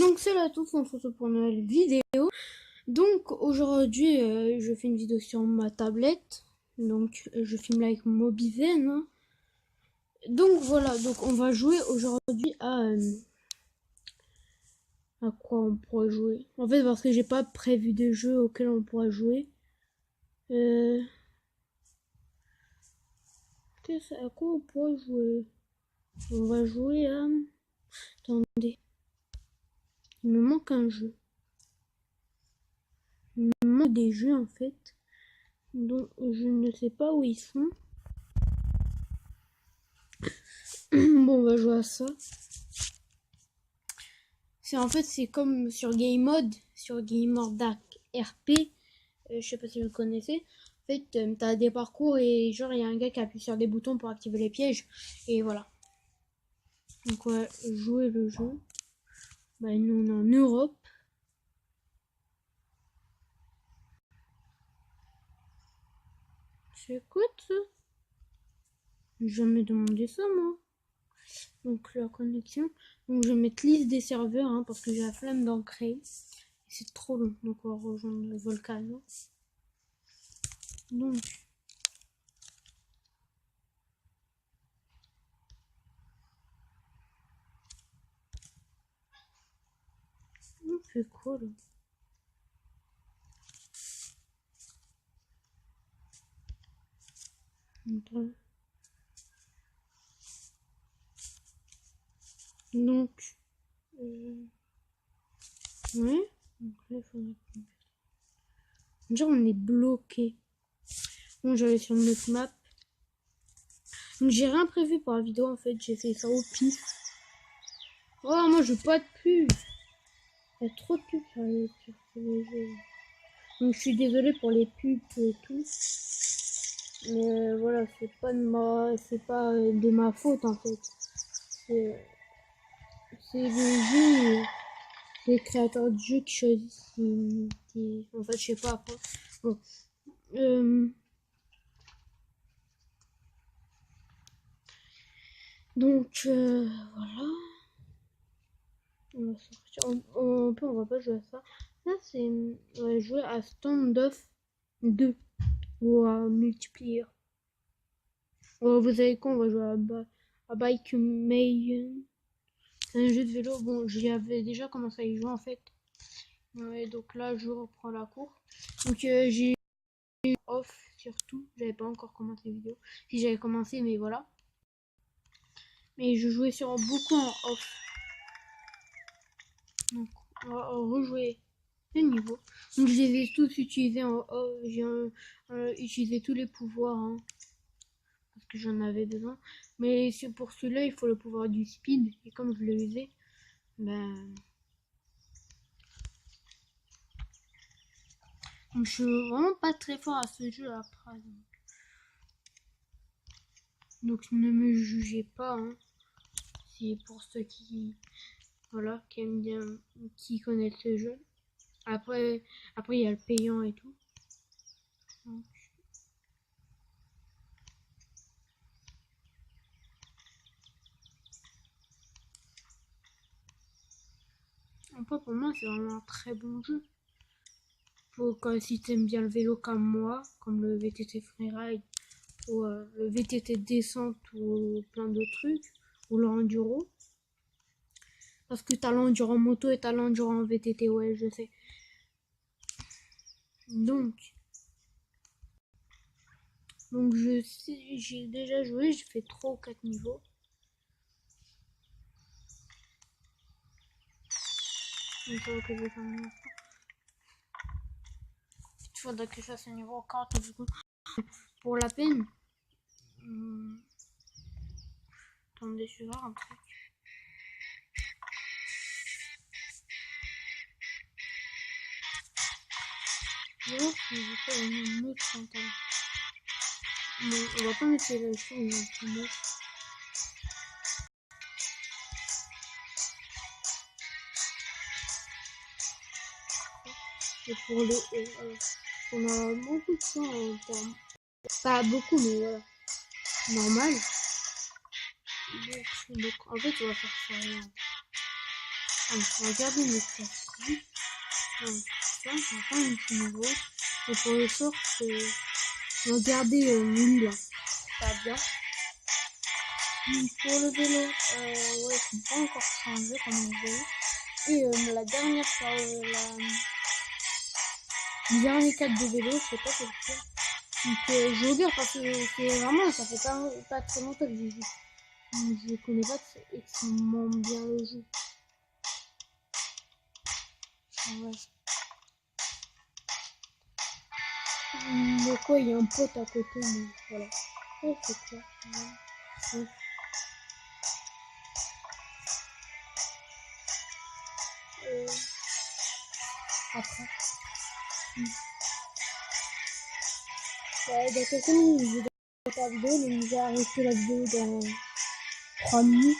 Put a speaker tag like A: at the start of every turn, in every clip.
A: Donc salut à tous, on se retrouve pour une nouvelle vidéo. Donc aujourd'hui je fais une vidéo sur ma tablette. Donc je filme là avec mon Mobizen, hein. Donc voilà, donc on va jouer aujourd'hui à quoi on pourrait jouer. En fait parce que j'ai pas prévu de jeu auquel on pourrait jouer. À quoi on pourrait jouer? On va jouer à... Attendez. Il me manque un jeu. Il me manque des jeux en fait. Donc je ne sais pas où ils sont. Bon, on va jouer à ça. C'est comme sur Game Mode, sur Game Mode Dark RP. Je sais pas si vous connaissez. En fait, t'as des parcours et genre il y a un gars qui appuie sur des boutons pour activer les pièges. Et voilà. Donc on va jouer le jeu. Bah nous on est en Europe. C'est quoi ça? J'ai jamais demandé ça moi. Donc la connexion. Donc je vais mettre liste des serveurs hein, parce que j'ai la flemme d'en créer. C'est trop long. Donc on va rejoindre le Volcano. Donc on fait quoi là? Donc ouais. Donc là, il faudrait déjà on est bloqué. Bon, j'allais sur une autre map. Donc j'ai rien prévu pour la vidéo en fait, j'ai fait ça au pif. Oh moi je veux pas de pub. Il y a trop de pubs sur les jeux. Donc je suis désolée pour les pubs et tout. Mais voilà, c'est pas de ma faute en fait. C'est les jeux, les créateurs de jeux qui choisissent en fait je sais pas quoi. Bon. Donc voilà. On va sortir. On va pas jouer à ça. Là c'est on va jouer à Standoff 2 ou à multiplayer. Vous savez quoi, on va jouer à Bike Mayhem. C'est un jeu de vélo. Bon, j'y avais déjà commencé à y jouer en fait. Ouais, donc là je reprends la cour. Donc j'ai off surtout. J'avais pas encore commencé la vidéo. Si j'avais commencé, mais voilà. Mais je jouais sur beaucoup en off. Donc on va rejouer le niveau. Donc je les ai tous utilisés en off. J'ai utilisé tous les pouvoirs hein, parce que j'en avais besoin. Mais pour celui-là, il faut le pouvoir du speed. Et comme je l'ai usé, ben donc, je suis vraiment pas très fort à ce jeu après. Donc ne me jugez pas. Hein. C'est pour ceux qui voilà qui aiment bien, qui connaissent ce jeu. Après il y a le payant et tout. Donc, après pour moi c'est vraiment un très bon jeu. Si t'aimes bien le vélo comme moi, comme le VTT Freeride ou le VTT descente ou plein d'autres trucs, ou l'enduro. Parce que t'as l'enduro en moto et t'as l'enduro en VTT, ouais, je sais. Donc j'ai déjà joué, j'ai fait 3 ou 4 niveaux. Il faudrait que je fasse un niveau. Il faudrait que je fasse un niveau 40 du coup. Pour la peine. Attendez, je vais voir un truc. Je vais voir si j'ai pas une autre fantôme. Mais on va pas mettre la chose en mode. Et pour le on a beaucoup de temps en termes. Pas beaucoup, mais voilà. Normal. Donc en fait, on va faire ça. Regardez mes statistiques. Ça, c'est pas un petit niveau. Et pour les shorts, regardez lui là. Pas bien. Pour le vélo, ouais, c'est pas encore changé comme on veut. Et la dernière fois, le dernier cadre de vélo, je sais pas quel c'est. Donc je regarde parce que c'est vraiment, ça fait pas très longtemps que j'y joue. Je connais pas extrêmement bien le jeu. Ouais. Donc ouais, il y a un pote à côté, mais voilà. Oh, c'est quoi? Ouais. Après. Ouais, donc comme je vais dans la vidéo, donc j'ai arrêté la vidéo dans 3 minutes.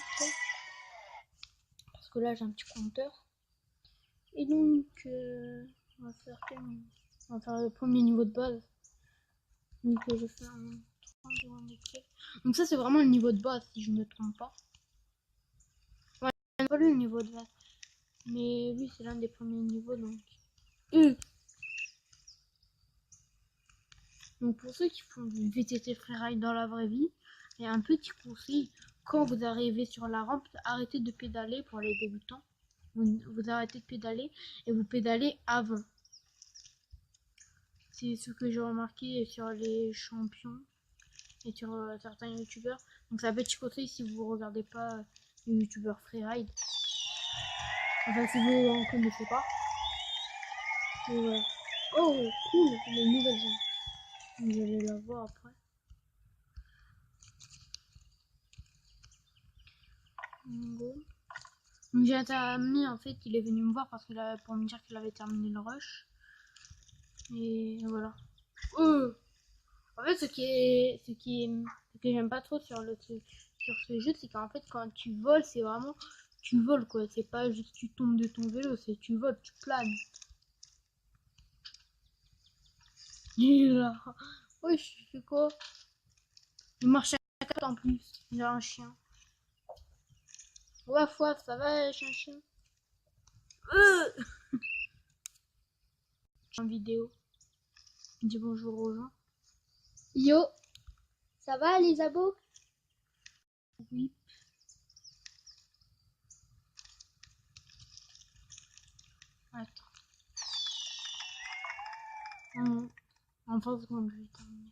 A: Parce que là j'ai un petit compteur. Et donc on va faire le premier niveau de base. Donc je fais un 30 de. Donc ça c'est vraiment le niveau de base si je me trompe pas. Ouais, c'est pas le niveau de base. Mais lui c'est l'un des premiers niveaux donc. Donc pour ceux qui font du VTT freeride dans la vraie vie, il y a un petit conseil. Quand vous arrivez sur la rampe, arrêtez de pédaler pour les débutants. Vous arrêtez de pédaler et vous pédalez avant. C'est ce que j'ai remarqué sur les champions et sur certains youtubeurs. Donc c'est un petit conseil si vous ne regardez pas les youtubeurs freeride. Enfin si vous en connaissez pas. Et ouais. Oh cool, les nouvelles gens. Vous allez la voir après. Donc j'ai un ami en fait, il est venu me voir parce qu'il avait pour me dire qu'il avait terminé le rush. Et voilà. En fait ce que j'aime pas trop sur ce jeu, c'est qu'en fait quand tu voles, c'est vraiment tu voles quoi, c'est pas juste tu tombes de ton vélo, c'est tu voles, tu planes. Et là, oui, je fais quoi? Il marche à 4 en plus, il a un chien. Ouais, ça va, j'ai un chien. En vidéo. Il dit bonjour aux gens.
B: Yo, ça va les abos?
A: Oui. Attends. En 20 secondes, je vais terminer.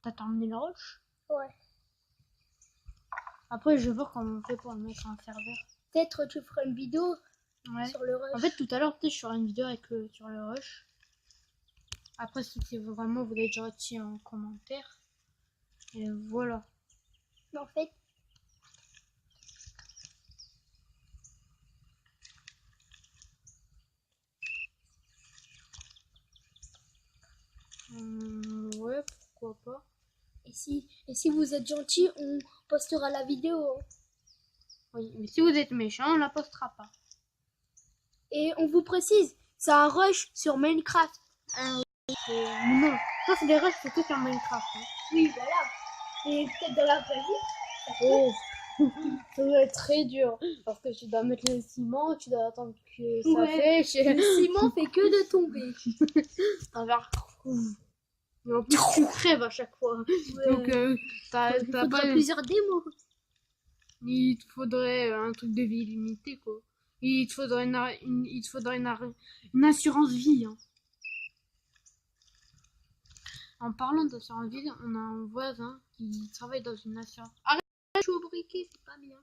A: T'as terminé le rush?
B: Ouais.
A: Après, je vais voir comment on fait pour le mettre sur un serveur.
B: Peut-être tu feras une vidéo sur le rush.
A: En fait, tout à l'heure, peut-être je ferai une vidéo sur le rush. Après, si c'est vraiment, vous l'avez déjà dit en commentaire. Et voilà.
B: Mais en fait,
A: Ouais, pourquoi pas.
B: et si vous êtes gentil, on postera la vidéo.
A: Oui, mais si vous êtes méchant, on la postera pas.
B: Et on vous précise, c'est un rush sur Minecraft.
A: Non, ça c'est des rushs, c'est que sur Minecraft. Hein.
B: Oui, voilà. Et peut-être dans la vraie vie.
A: Oh, ça doit être très dur. Parce que tu dois mettre le ciment, tu dois attendre que ça sèche.
B: Le ciment fait que de tomber.
A: Un verre. Mais en plus, tu crèves à chaque fois.
B: Ouais.
A: Donc, t'as
B: pas
A: pas.
B: plusieurs démos.
A: Il te faudrait un truc de vie illimité, quoi. Il te faudrait une assurance vie. Hein. En parlant d'assurance vie, on a un voisin qui travaille dans une assurance. Arrête, je suis au briquet, c'est pas bien.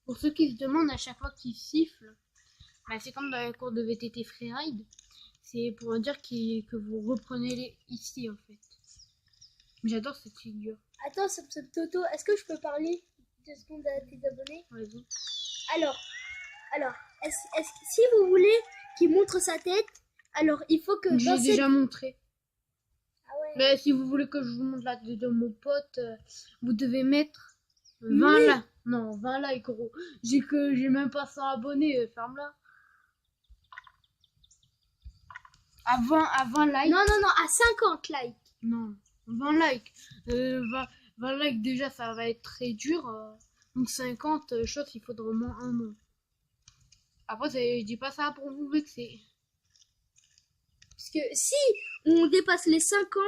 A: Pour ceux qui se demandent à chaque fois qu'ils sifflent, bah c'est comme dans les cours de VTT Freeride. C'est pour dire que vous reprenez les ici en fait. J'adore cette figure.
B: Attends, Toto, est-ce que je peux parler 2 secondes à tes abonnés?
A: Vas-y.
B: Alors, si vous voulez qu'il montre sa tête, alors il faut que...
A: J'ai déjà montré.
B: Ah ouais.
A: Mais si vous voulez que je vous montre la tête de mon pote, vous devez mettre 20 là. Non, 20 likes gros. J'ai même pas 100 abonnés, ferme-la. À 20 likes.
B: Non, non, non, à 50 likes.
A: Non, 20 likes. 20 likes déjà, ça va être très dur. Donc 50, je pense qu'il faudra au moins un mois. Après, je dis pas ça pour vous vexer.
B: Parce que si on dépasse les 50,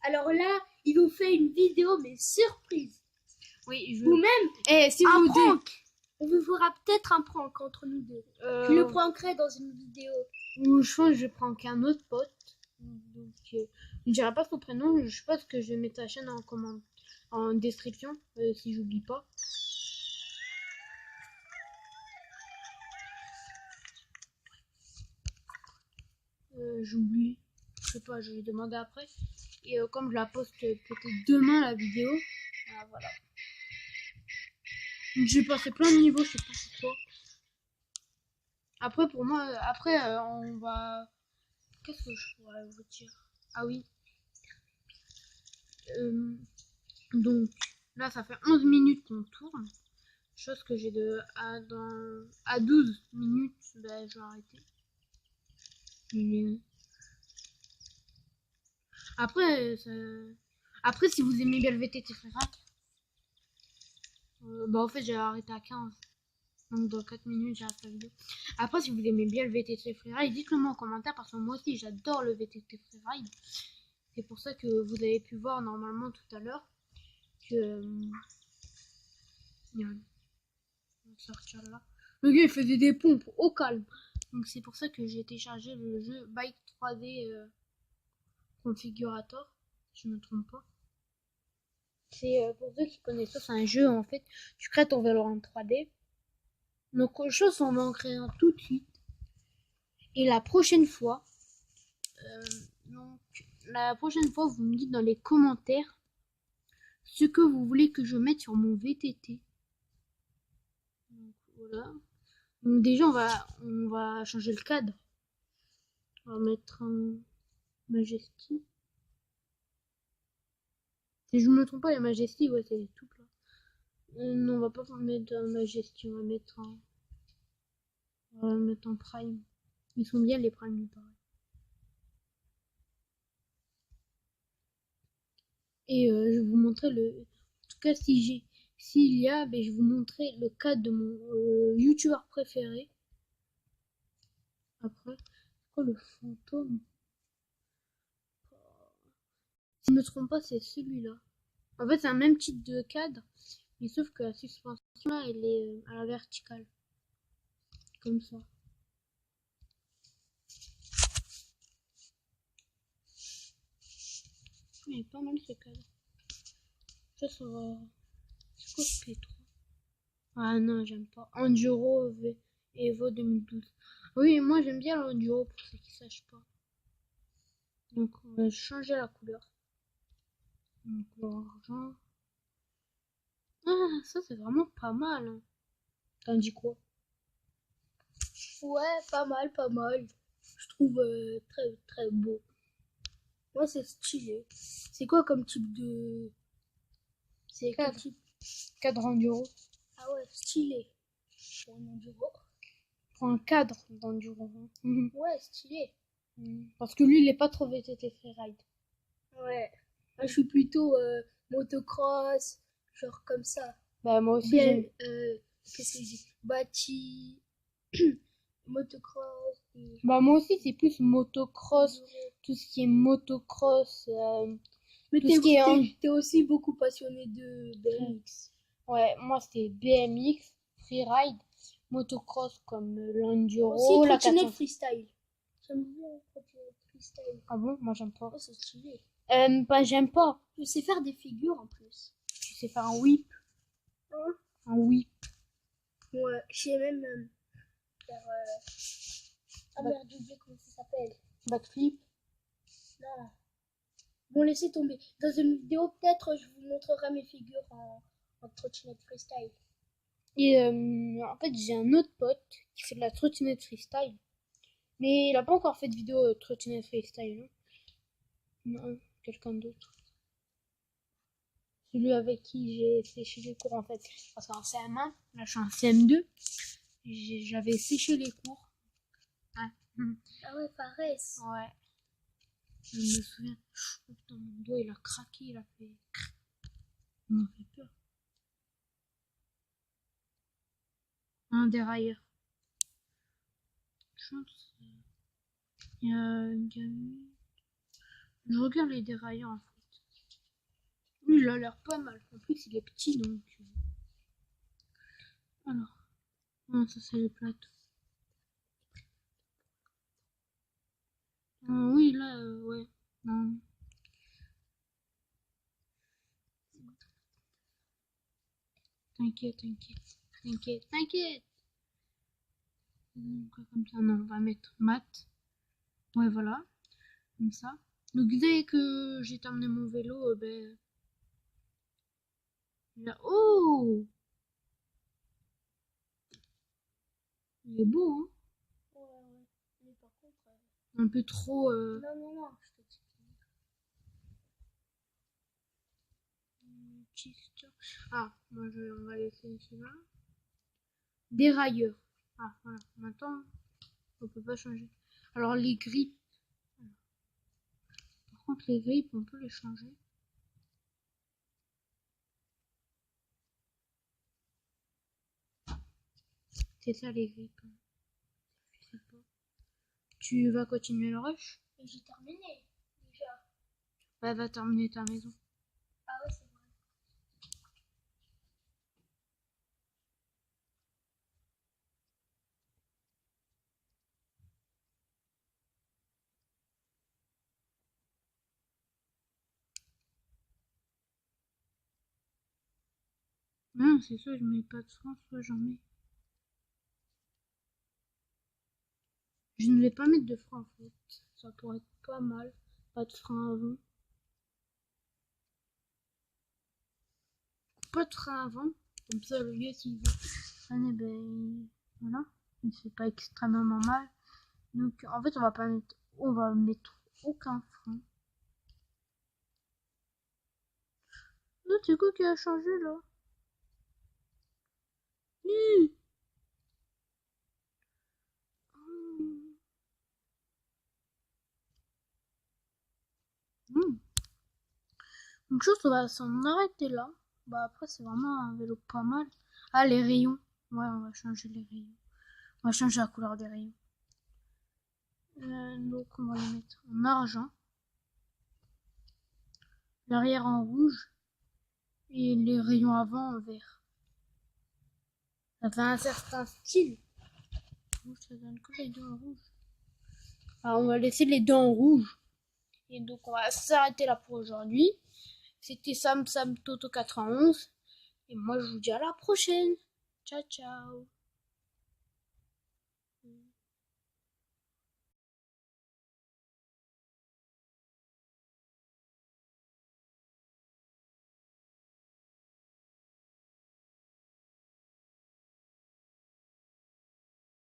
B: alors là, il vous fait une vidéo, mais surprise.
A: Oui,
B: Ou même
A: si
B: un
A: vous
B: prank. On vous fera peut-être un prank entre nous deux. Je le prankerai dans une vidéo.
A: Ou je pense que je prends qu'un autre pote. Donc, je ne dirai pas son prénom. Je pense que je vais mettre sa chaîne en description, si j'oublie pas. J'oublie. Je sais pas, je vais demander après. Et comme je la poste peut-être demain la vidéo. Voilà. J'ai passé plein de niveaux, je sais pas pourquoi. Après, pour moi, on va. Qu'est-ce que je pourrais vous dire? Ah oui. Donc, là, ça fait 11 minutes qu'on tourne. Chose que j'ai à 12 minutes, ben, je vais arrêter. Mais... Après, après, si vous aimez bien le VTT Frérate, bah en fait, j'ai arrêté à 15. Donc, dans 4 minutes, j'arrête la vidéo. Après, si vous aimez bien le VTT Freeride, dites-le moi en commentaire parce que moi aussi, j'adore le VTT Freeride. C'est pour ça que vous avez pu voir normalement tout à l'heure que... on va sortir là. Le gars, il faisait des pompes au calme. Donc, c'est pour ça que j'ai téléchargé le jeu Bike 3D Configurator, si je me trompe pas. C'est pour ceux qui connaissent ça, c'est un jeu en fait. Tu crées ton vélo en 3D. Donc, aux choses, on va en créer un tout de suite. Et la prochaine fois, vous me dites dans les commentaires ce que vous voulez que je mette sur mon VTT. Donc, voilà. Donc déjà, on va changer le cadre. On va mettre un Majesty. Si je me trompe pas, les Majesty, ouais, c'est tout là. Non, on va pas mettre un Majesty, on va mettre un Prime. Ils sont bien les Prime, il paraît. Et je vais vous montrer en tout cas, s'il y a, ben, je vais vous montrer le cas de mon youtubeur préféré. Après, c'est quoi le fantôme? Si je me trompe pas, c'est celui-là. En fait, c'est un même type de cadre, mais sauf que la suspension là, elle est à la verticale. Comme ça. Il est pas mal ce cadre. Ça sera. C'est quoi ce P3? Ah non, j'aime pas. Enduro Evo 2012. Oui, moi j'aime bien l'enduro pour ceux qui sachent pas. Donc on va changer la couleur. Donc l'argent. Ah, ça c'est vraiment pas mal. Hein. T'en dis quoi?
B: Ouais, pas mal, pas mal. Je trouve très, très beau. Moi, c'est stylé. C'est quoi comme type de... C'est quel
A: Cadre.
B: type?
A: Cadre enduro.
B: Ah ouais, stylé. Pour un enduro.
A: Pour un cadre d'enduro. Hein.
B: Ouais, stylé.
A: Parce que lui il est pas trop VTT freeride.
B: Ouais. Moi, je suis plutôt motocross, genre comme ça.
A: Bah moi aussi
B: Bien,
A: j'aime.
B: qu'est-ce que je dis? Bâti, motocross.
A: Bah moi aussi c'est plus motocross, tout ce qui est motocross,
B: Mais
A: tout ce qui est
B: t'es aussi beaucoup passionné de BMX.
A: ouais, moi c'est BMX, freeride, motocross comme l'enduro,
B: Aussi
A: la
B: trottinette
A: 400.
B: freestyle. J'aime bien trottinette freestyle.
A: Ah bon, moi j'aime pas.
B: Oh, c'est stylé.
A: Bah j'aime pas.
B: Je sais faire des figures en plus.
A: Tu sais faire un whip,
B: Hein?
A: un whip.
B: Ouais, je sais même faire. Ah merde, j'ai oublié comment ça s'appelle.
A: Backflip.
B: Non. Bon, laissez tomber. Dans une vidéo, peut-être, je vous montrerai mes figures en trottinette freestyle.
A: Et en fait j'ai un autre pote qui fait de la trottinette freestyle. Mais il a pas encore fait de vidéo trottinette freestyle. Hein. Non, quelqu'un d'autre. Celui avec qui j'ai séché les cours en fait. Parce qu'en CM1, là je suis en CM2, j'avais séché les cours. Hein.
B: Ah ouais, Fares.
A: Ouais. Je me souviens. Oh, putain, mon doigt il a craqué, il a fait. Il m'a fait peur. Un dérailleur. Chance. Il y a une gamine. Je regarde les dérailleurs en fait. Lui il a l'air pas mal. En plus il est petit donc. Alors. Ah, ça c'est les plateaux. Oui là, ouais. Non. T'inquiète, t'inquiète. T'inquiète, t'inquiète. Comme ça, non, on va mettre mat. Ouais, voilà. Comme ça. Donc dès que j'ai terminé mon vélo, ben. Là... Oh! Il est beau, hein?
B: Ouais, ouais. Mais par contre.
A: Un peu trop.
B: Non, non, non, je te dis.
A: Ah, moi on va laisser celui-là. Dérailleur. Ah, voilà. Maintenant, on peut pas changer. Alors les grippes. Par contre, les grippes, on peut les changer. C'est ça les grippes. Je sais pas. Tu vas continuer le rush?
B: Et j'ai terminé, déjà.
A: Bah, va terminer ta maison.
B: Ah ouais, c'est vrai.
A: Non, c'est ça, je mets pas de frein, soit j'en mets. Je ne vais pas mettre de frein en fait. Ça pourrait être pas mal. Pas de frein avant. Pas de frein avant. Comme ça, le gars, s'il veut freiner, ben voilà. Il se fait pas extrêmement mal. Donc, en fait, on va mettre aucun frein. Oh, c'est quoi qui a changé là? Mmh. Mmh. Donc, je pense qu'on va s'en arrêter là. Bah, après, c'est vraiment un vélo pas mal. Ah, les rayons. Ouais, on va changer les rayons. On va changer la couleur des rayons. Donc, on va les mettre en argent. L'arrière en rouge. Et les rayons avant en vert. Ça fait un certain style. Ça donne que les deux en rouge. Alors, on va laisser les deux en rouge. Et donc, on va s'arrêter là pour aujourd'hui. C'était Sam Toto 91. Et moi, je vous dis à la prochaine. Ciao, ciao.